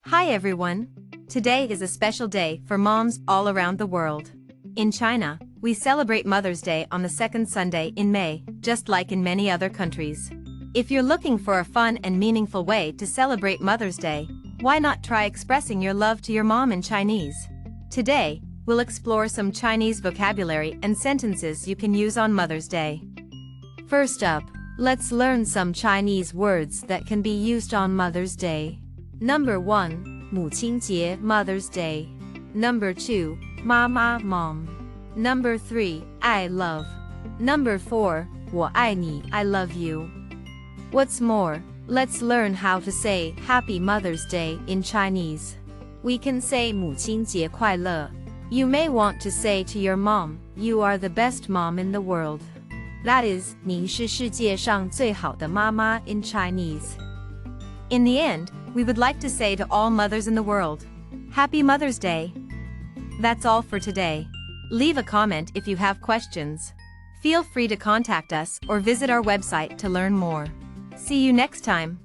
Hi everyone! Today is a special day for moms all around the world. In China, we celebrate Mother's Day on the second Sunday in May, just like in many other countries. If you're looking for a fun and meaningful way to celebrate Mother's Day, why not try expressing your love to your mom in Chinese? Today, we'll explore some Chinese vocabulary and sentences you can use on Mother's Day. First up, let's learn some Chinese words that can be used on Mother's Day. Number 1, 母亲节 Mother's Day. Number 2, māmā mom. Number 3, I love. Number 4, 我爱你 I love you. What's more, let's learn how to say Happy Mother's Day in Chinese. We can say 母亲节快乐. You may want to say to your mom, you are the best mom in the world. That is, 您是世界上最好的妈妈 in Chinese. In the end, we would like to say to all mothers in the world, Happy Mother's Day! That's all for today. Leave a comment if you have questions. Feel free to contact us or visit our website to learn more. See you next time!